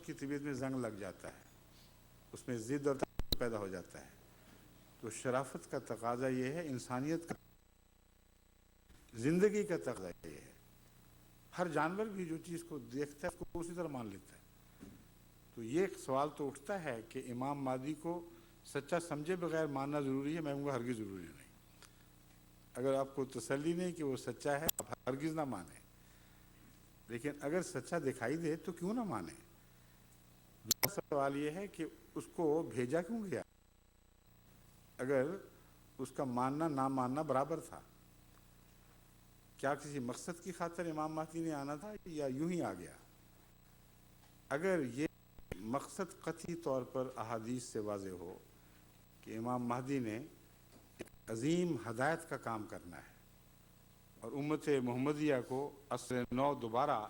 کی طبیعت میں زنگ لگ جاتا ہے، اس میں ضد اور تعصب پیدا ہو جاتا ہے۔ تو شرافت کا تقاضا یہ ہے، انسانیت کا، زندگی کا تقاضا یہ ہے۔ ہر جانور بھی جو چیز کو دیکھتا ہے اس کو اسی طرح مان لیتا ہے۔ تو یہ ایک سوال تو اٹھتا ہے کہ امام مہدی کو سچا سمجھے بغیر ماننا ضروری ہے؟ میں کہوں گا ہرگز ضروری نہیں۔ اگر آپ کو تسلی نہیں کہ وہ سچا ہے، آپ ہرگز نہ مانیں، لیکن اگر سچا دکھائی دے تو کیوں نہ مانیں؟ دوسرا سوال یہ ہے کہ اس کو بھیجا کیوں گیا اگر اس کا ماننا نہ ماننا برابر تھا؟ کیا کسی مقصد کی خاطر امام مہدی نے آنا تھا یا یوں ہی آ گیا؟ اگر یہ مقصد قطعی طور پر احادیث سے واضح ہو کہ امام مہدی نے ایک عظیم ہدایت کا کام کرنا ہے اور امت محمدیہ کو عصر نو دوبارہ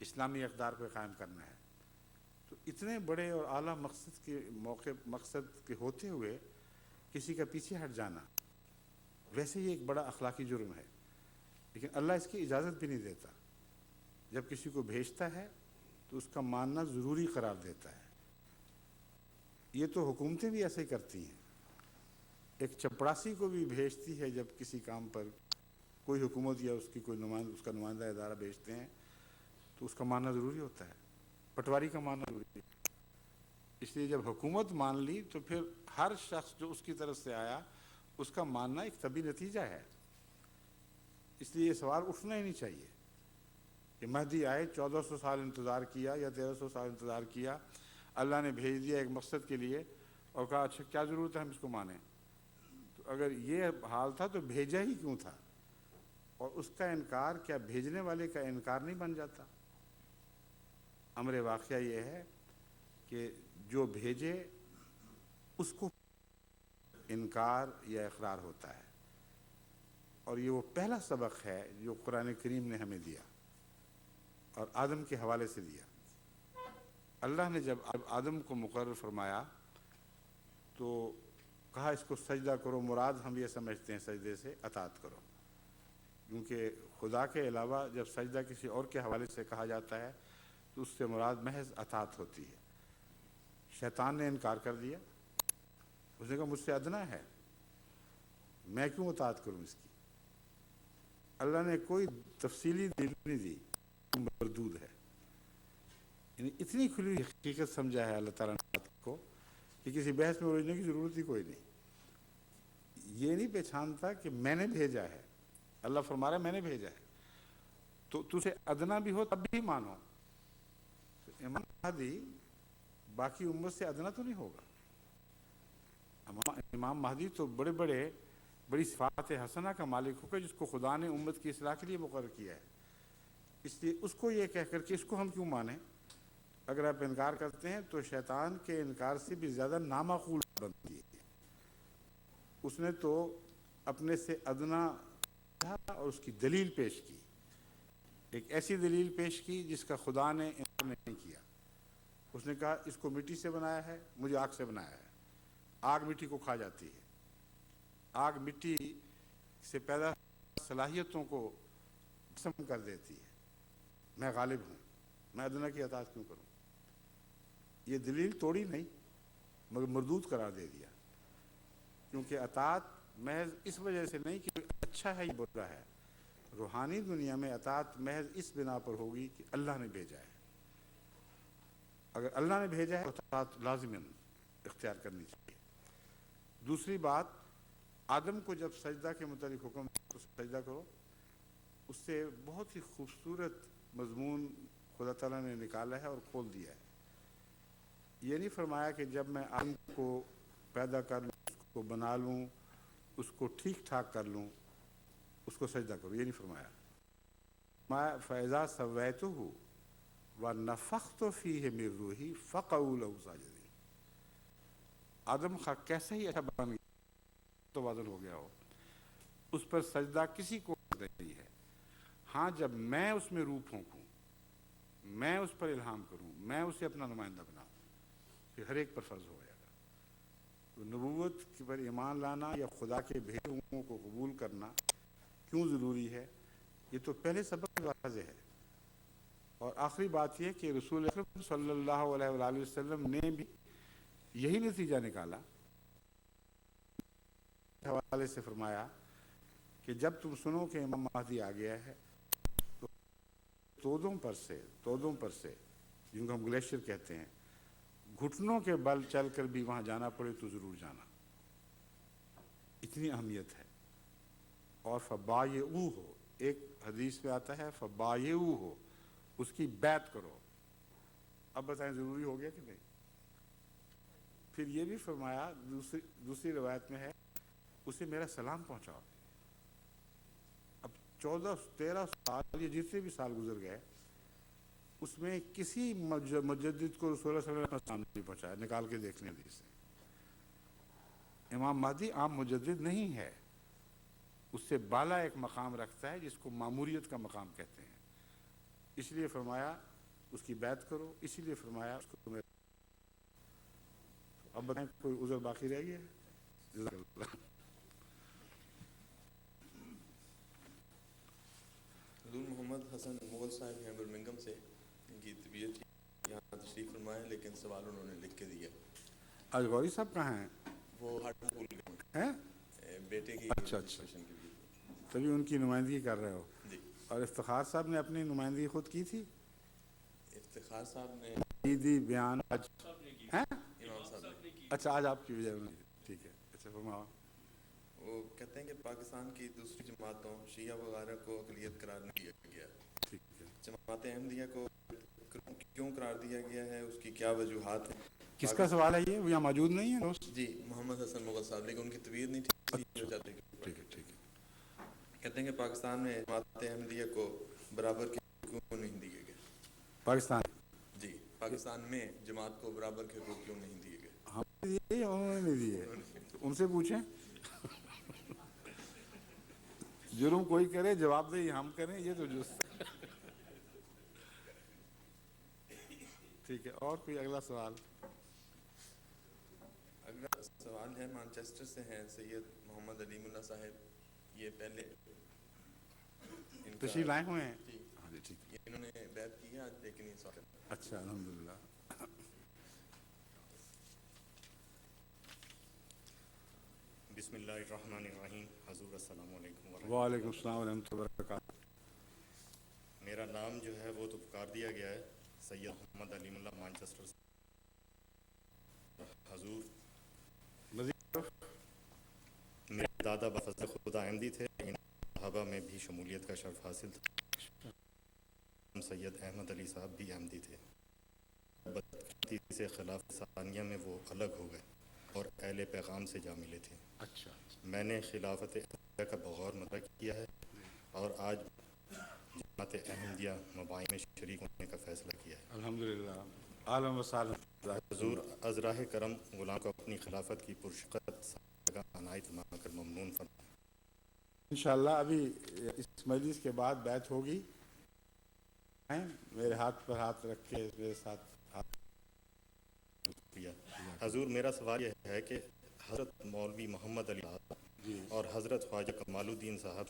اسلامی اقدار پہ قائم کرنا ہے، تو اتنے بڑے اور اعلیٰ مقصد کے ہوتے ہوئے کسی کا پیچھے ہٹ جانا، ویسے ہی ایک بڑا اخلاقی جرم ہے، لیکن اللہ اس کی اجازت بھی نہیں دیتا۔ جب کسی کو بھیجتا ہے تو اس کا ماننا ضروری قرار دیتا ہے۔ یہ تو حکومتیں بھی ایسے ہی کرتی ہیں۔ ایک چپڑاسی کو بھی بھیجتی ہے، جب کسی کام پر کوئی حکومت یا اس کا نمائندہ ادارہ بھیجتے ہیں تو اس کا ماننا ضروری ہوتا ہے، پٹواری کا ماننا ضروری ہے۔ اس لیے جب حکومت مان لی تو پھر ہر شخص جو اس کی طرف سے آیا اس کا ماننا ایک طبی نتیجہ ہے۔ اس لیے یہ سوال اٹھنا ہی نہیں چاہیے کہ مہدی آئے، 1400 سال انتظار کیا یا 1300 سال انتظار کیا، اللہ نے بھیج دیا ایک مقصد کے لیے اور کہا اچھا کیا ضرورت ہے ہم اس کو مانیں؟ تو اگر یہ حال تھا تو بھیجا ہی کیوں تھا؟ اور اس کا انکار کیا بھیجنے والے کا انکار نہیں بن جاتا؟ امر واقعہ یہ ہے کہ جو بھیجے اس کو انکار یا اقرار ہوتا ہے، اور یہ وہ پہلا سبق ہے جو قرآن کریم نے ہمیں دیا اور آدم کے حوالے سے دیا۔ اللہ نے جب آدم کو مقرر فرمایا تو کہا اس کو سجدہ کرو، مراد ہم یہ سمجھتے ہیں سجدے سے اطاعت کرو، کیونکہ خدا کے علاوہ جب سجدہ کسی اور کے حوالے سے کہا جاتا ہے تو اس سے مراد محض اطاعت ہوتی ہے۔ شیطان نے انکار کر دیا، اس نے کہا مجھ سے ادنا ہے، میں کیوں اطاعت کروں اس کی؟ اللہ نے کوئی تفصیلی دلیل نہیں دی، مردود ہے۔ یعنی اتنی کھلی حقیقت سمجھا ہے اللہ تعالیٰ نے بات کو کہ کسی بحث میں الجھنے کی ضرورت ہی کوئی نہیں۔ یہ نہیں پہچانتا کہ میں نے بھیجا ہے، اللہ فرما رہا ہے میں نے بھیجا ہے، تو تجھے ادنا بھی ہو تب بھی مانو۔ تو امام مہدی باقی امت سے ادنا تو نہیں ہوگا۔ امام مہدی تو بڑی صفات حسنہ کا مالک ہوگا جس کو خدا نے امت کی اصلاح کے لیے مقرر کیا ہے۔ اس لیے اس کو یہ کہہ کر کہ اس کو ہم کیوں مانیں؟ اگر آپ انکار کرتے ہیں تو شیطان کے انکار سے بھی زیادہ نامعقول بنتی ہے۔ اس نے تو اپنے سے ادنا اور اس کی دلیل پیش کی، ایک ایسی دلیل پیش کی جس کا خدا نے انکار نہیں کیا۔ اس نے کہا اس کو مٹی سے بنایا ہے، مجھے آگ سے بنایا ہے، آگ مٹی کو کھا جاتی ہے، آگ مٹی سے پیدا صلاحیتوں کو ختم کر دیتی ہے، میں غالب ہوں، میں ادنا کی اطاعت کیوں کروں؟ یہ دلیل توڑی نہیں مگر مردود قرار دے دیا، کیونکہ اطاعت محض اس وجہ سے نہیں کہ اچھا ہے یا برا ہے، روحانی دنیا میں اطاعت محض اس بنا پر ہوگی کہ اللہ نے بھیجا ہے۔ اگر اللہ نے بھیجا ہے تو اطاعت لازماً اختیار کرنی چاہیے۔ دوسری بات، آدم کو جب سجدہ کے متعلق حکم تو سجدہ کرو، اس سے بہت ہی خوبصورت مضمون خدا تعالیٰ نے نکالا ہے اور کھول دیا ہے۔ یہ نہیں فرمایا کہ جب میں آدم کو پیدا کر لوں، اس کو بنا لوں، اس کو ٹھیک ٹھاک کر لوں، اس کو سجدہ کرو، یہ نہیں فرمایا۔ میں فَإِذَا سَوَّيْتُهُ وَنَفَخْتُ فِيهِ مِن رُوحِي فَقَعُوا لَهُ سَاجِدِينَ۔ آدم خواہ کیسے ہی اچھا بن گیا تو وزن ہو گیا ہو، اس پر سجدہ کسی کو نہیں ہے۔ ہاں جب میں اس میں روح پھونکوں، میں اس پر الہام کروں، میں اسے اپنا نمائندہ بناؤں، پھر ہر ایک پر فرض ہو جائے گا۔ تو نبوت پر ایمان لانا یا خدا کے بھیجے ہوئوں کو قبول کرنا کیوں ضروری ہے؟ یہ تو پہلے سبق واضح ہے اور آخری بات یہ کہ رسول اکرم صلی اللہ علیہ وآلہ وسلم نے بھی یہی نتیجہ نکالا، حوالے سے فرمایا کہ جب تم سنو کہ امام مہدی آ گیا ہے تو تودوں پر سے جن کو ہم گلیشیئر کہتے ہیں، گھٹنوں کے بل چل کر بھی وہاں جانا پڑے تو ضرور جانا، اتنی اہمیت ہے۔ اور فبایعوہ ہو، ایک حدیث میں آتا ہے فبایعوہ ہو، اس کی بیعت کرو۔ اب بتائیں ضروری ہو گیا کہ نہیں؟ پھر یہ بھی فرمایا، دوسری روایت میں ہے اسے میرا سلام پہنچاؤ۔ اب 13 سال یا جتنے بھی سال گزر گئے، اس میں کسی مجدد کو رسول اللہ صلی اللہ علیہ وسلم نے سلام نہیں پہنچایا، نکال کے دیکھ لیں حدیث سے۔ امام مہدی عام مجدد نہیں ہے، اس سے بالا ایک مقام رکھتا ہے جس کو ماموریت کا مقام کہتے ہیں، اس لیے فرمایا اس کی بیعت کرو، اسی لیے فرمایا اس کو تمہیں۔ اب بتائیں کوئی عذر باقی رہ گیا؟ جزاک اللہ۔ حضور محمد حسن مغل صاحب ہیں برمنگم سے، ان کی طبیعت یہاں تشریف فرما ہے، لیکن سوال انہوں نے لکھ کے دیا۔ آج غوری صاحب کہاں ہیں؟ وہ ہارٹ پھول گئے ہیں؟ بیٹے کی اچھا، رجسٹریشن کے لیے۔ تبھی ان کی نمائندگی کر رہے ہو۔ جی۔ اور افتخار صاحب نے اپنی نمائندگی خود کی تھی؟ افتخار صاحب نے عیدی بیان آج ہیں؟ امام صاحب نے، اچھا آج آپ کی وجہ میں، ٹھیک ہے، اچھا فرماؤ۔ وہ کہتے ہیں کہ پاکستان کی دوسری جماعتوں شیعہ وغیرہ کو اقلیت قرار نہیں دیا گیا، ٹھیک ہے، جماعت احمدیہ کو کیوں قرار دیا گیا ہے، اس کی کیا وجوہات ہیں؟ کس کا سوال ہے یہ؟ وہ یہاں موجود نہیں ہے دوست؟ جی، محمد حسن مغل صاحب، لیکن ان کی طبیعت نہیں ٹھیک تھی، وہ چاہتے ہیں ٹھیک ہے، ٹھیک ہے۔ کہتے ہیں کہ پاکستان میں جماعت احمدیہ کو برابر کیوں نہیں دیے گئے؟ پاکستان؟ جی، پاکستان میں جماعت کو برابر کے حقوق کیوں نہیں دیے گئے؟ ہم نے دیے، انہوں نے نہیں دیے، ان سے پوچھیں۔ جرم کوئی کرے، جواب دہی ہم کریں، یہ تو جست ہے۔ ٹھیک ہے، اور کوئی اگلا سوال؟ اگلا سوال ہے مانچسٹر سے ہیں سید محمد علیم اللہ صاحب، یہ پہلے تشریف لائے ہوئے ہیں؟ جی، ہاں جی، ٹھیک ہے، انہوں نے بیعت کی ہے آج، لیکن یہ سوال اچھا، الحمدللہ۔ بسم اللہ الرحمن الرحیم۔ حضور السلام علیکم ورحمۃ وعلیکم السلام ورحمۃ اللہ وبرکاتہ۔ میرا نام جو ہے وہ تو پکار دیا گیا ہے، سید محمد علیم اللہ مانچسٹر سے۔ حضور مزید میرے دادا بفضل خدا احمدی تھے، ان صحابہ میں بھی شمولیت کا شرف حاصل تھا۔ سید احمد علی صاحب بھی احمدی تھے، بدقسمتی سے خلافت ثانیہ میں وہ الگ ہو گئے اور اہل پیغام سے جا ملے تھے۔ اچھا، میں نے خلافت احمدیہ کا بغور مطالعہ کیا ہے اور آج جماعت احمدیہ مباحث میں شریک ہونے کا فیصلہ کیا ہے۔ الحمدللہ، اہلا و سہلا۔ حضور از راہ کرم غلام کو اپنی خلافت کی پرشقت جگہ عنایت فرما کر ممنون فرما۔ انشاءاللہ ابھی اس مجلس کے بعد بیعت ہوگی، میرے ہاتھ پر ہاتھ رکھ کے میرے ساتھ ہاتھ۔ حضور میرا سوال یہ ہے کہ حضرت مولوی محمد علی صاحب جی اور حضرت خواجہ کمال الدین صاحب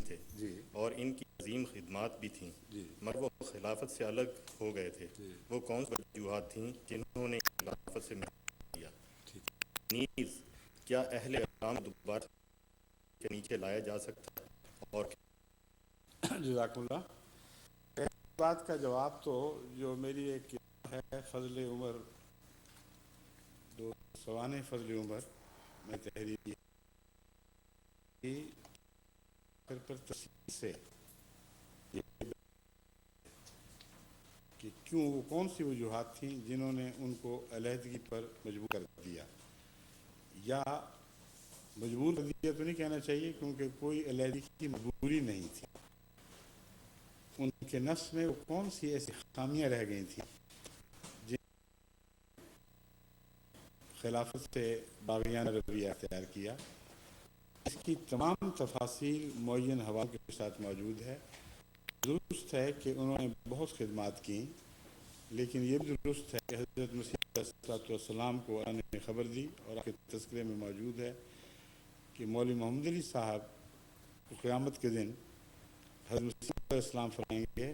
تھے جی اور ان کی عظیم خدمات بھی تھیں، جی مگر وہ خلافت سے الگ ہو گئے تھے، جی، وہ کون سی وجوہات تھیں جنہوں نے خلافت سے محروم کیا؟ ٹھیک۔ نیز کیا اہل احرام دوبارہ کے نیچے لایا جا سکتا اور جزاک اللہ۔ ایک بات کا جواب تو جو میری ایک ہے فضل عمر، دو سوانح فضل عمر میں تحریر پر تفصیل سے کہ کیوں، وہ کون سی وجوہات تھیں جنہوں نے ان کو علیحدگی پر مجبور کر دیا، یا مجبور کر دیا تو نہیں کہنا چاہیے کیونکہ کوئی علیحدگی کی مجبوری نہیں تھی، ان کے نفس میں وہ کون سی ایسی خامیاں رہ گئی تھیں جن خلافت سے باغیانہ رویہ اختیار کیا۔ اس کی تمام تفاصیل معین حوالوں کے ساتھ موجود ہے۔ درست ہے کہ انہوں نے بہت خدمات کیں، لیکن یہ بھی درست ہے کہ حضرت مسیح علیہ السلام کو اللہ نے خبر دی اور آپ کے تذکرے میں موجود ہے کہ مولوی محمد علی صاحب کو قیامت کے دن حضرت مسیح علیہ السلام فرمائیں گے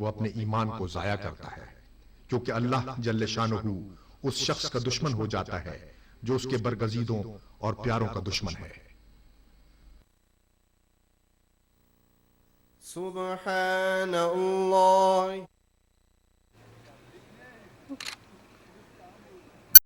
وہ اپنے ایمان کو ضائع کرتا ہے، کیونکہ اللہ جل شانہ اس شخص کا دشمن ہو جاتا ہے جو اس کے برگزیدوں اور پیاروں کا دشمن ہے۔ سبحان اللہ